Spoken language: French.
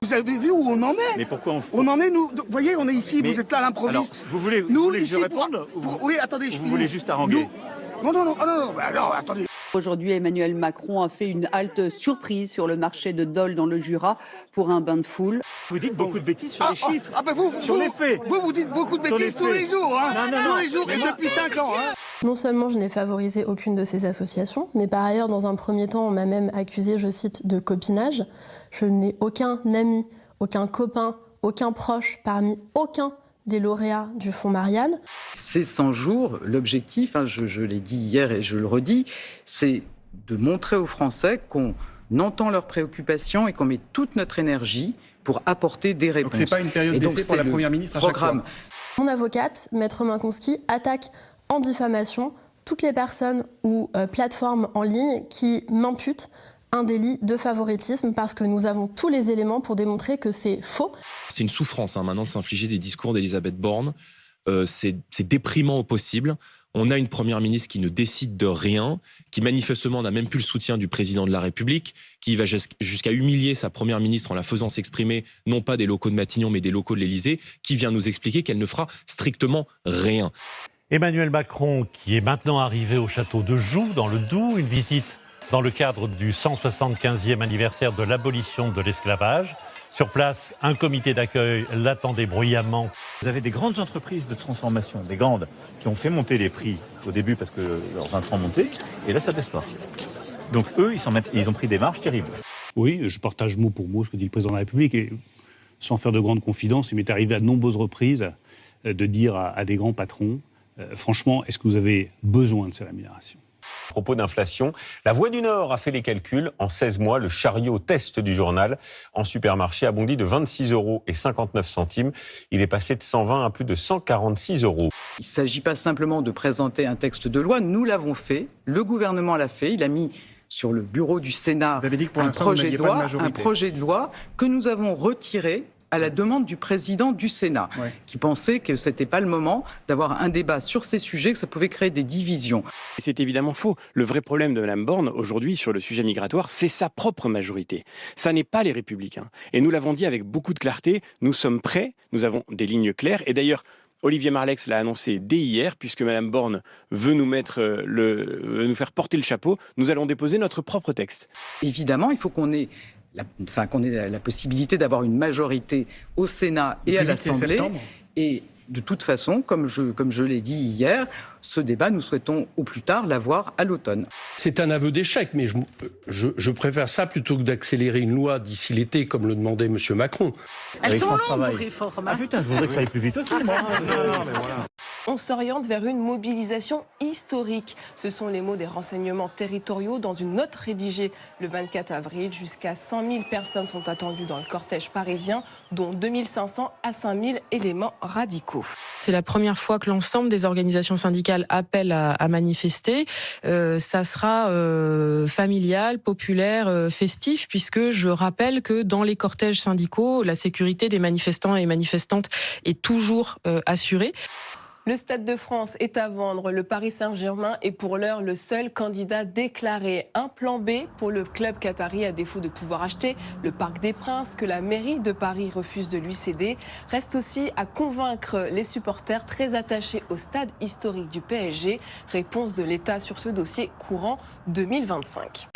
Vous avez vu où on en est? Mais pourquoi on en est, nous? Vous voyez, on est ici, vous êtes là à l'improviste. Vous voulez que je réponde Oui, attendez, vous voulez juste haranguer? Non, attendez. Aujourd'hui, Emmanuel Macron a fait une halte surprise sur le marché de Dole dans le Jura pour un bain de foule. Vous dites beaucoup de bêtises sur les chiffres. Sur les faits. Vous dites beaucoup de bêtises tous les jours, hein. Tous les jours et depuis 5 ans, hein. Non seulement je n'ai favorisé aucune de ces associations, mais par ailleurs, dans un premier temps, on m'a même accusé, je cite, de copinage. Je n'ai aucun ami, aucun copain, aucun proche parmi aucun des lauréats du Fonds Marianne. Ces 100 jours, l'objectif, je l'ai dit hier et je le redis, c'est de montrer aux Français qu'on entend leurs préoccupations et qu'on met toute notre énergie pour apporter des réponses. Donc c'est pas une période d'essai pour la Première ministre à chaque fois. Mon avocate, Maître Minkonski, attaque en diffamation toutes les personnes ou plateformes en ligne qui m'imputent un délit de favoritisme parce que nous avons tous les éléments pour démontrer que c'est faux. C'est une souffrance maintenant de s'infliger des discours d'Elisabeth Borne. C'est déprimant au possible. On a une première ministre qui ne décide de rien, qui manifestement n'a même plus le soutien du président de la République, qui va jusqu'à humilier sa première ministre en la faisant s'exprimer, non pas des locaux de Matignon, mais des locaux de l'Élysée, qui vient nous expliquer qu'elle ne fera strictement rien. Emmanuel Macron, qui est maintenant arrivé au château de Joux, dans le Doubs, une visite dans le cadre du 175e anniversaire de l'abolition de l'esclavage. Sur place, un comité d'accueil l'attendait bruyamment. Vous avez des grandes entreprises de transformation, des grandes, qui ont fait monter les prix au début parce que leurs intrants montaient, et là ça baisse pas. Donc eux, ils ont pris des marges terribles. Oui, je partage mot pour mot ce que dit le président de la République, et sans faire de grandes confidences, il m'est arrivé à de nombreuses reprises de dire à des grands patrons, franchement, est-ce que vous avez besoin de ces rémunérations ? À propos d'inflation, la Voix du Nord a fait les calculs. En 16 mois, le chariot test du journal en supermarché a bondi de 26,59 €. Il est passé de 120 à plus de 146 €. Il ne s'agit pas simplement de présenter un texte de loi. Nous l'avons fait, le gouvernement l'a fait. Il a mis sur le bureau du Sénat un projet de loi que nous avons retiré à la demande du président du Sénat, qui pensait que ce n'était pas le moment d'avoir un débat sur ces sujets, que ça pouvait créer des divisions. C'est évidemment faux. Le vrai problème de Mme Borne, aujourd'hui, sur le sujet migratoire, c'est sa propre majorité. Ça n'est pas les Républicains. Et nous l'avons dit avec beaucoup de clarté, nous sommes prêts, nous avons des lignes claires. Et d'ailleurs, Olivier Marleix l'a annoncé dès hier, puisque Mme Borne veut nous faire porter le chapeau, nous allons déposer notre propre texte. Évidemment, il faut qu'on ait la possibilité d'avoir une majorité au Sénat et à l'Assemblée. Et de toute façon, comme je l'ai dit hier, ce débat, nous souhaitons au plus tard l'avoir à l'automne. C'est un aveu d'échec, mais je préfère ça plutôt que d'accélérer une loi d'ici l'été, comme le demandait M. Macron. Elles sont longues, vos réformes. Ah putain, je voudrais que ça aille plus vite aussi, moi. On s'oriente vers une mobilisation historique. Ce sont les mots des renseignements territoriaux dans une note rédigée le 24 avril. Jusqu'à 100 000 personnes sont attendues dans le cortège parisien, dont 2 500 à 5 000 éléments radicaux. C'est la première fois que l'ensemble des organisations syndicales appellent à manifester. Ça sera familial, populaire, festif, puisque je rappelle que dans les cortèges syndicaux, la sécurité des manifestants et manifestantes est toujours assurée. Le Stade de France est à vendre. Le Paris Saint-Germain est pour l'heure le seul candidat déclaré. Un plan B pour le club qatari à défaut de pouvoir acheter le Parc des Princes que la mairie de Paris refuse de lui céder. Reste aussi à convaincre les supporters très attachés au stade historique du PSG. Réponse de l'État sur ce dossier courant 2025.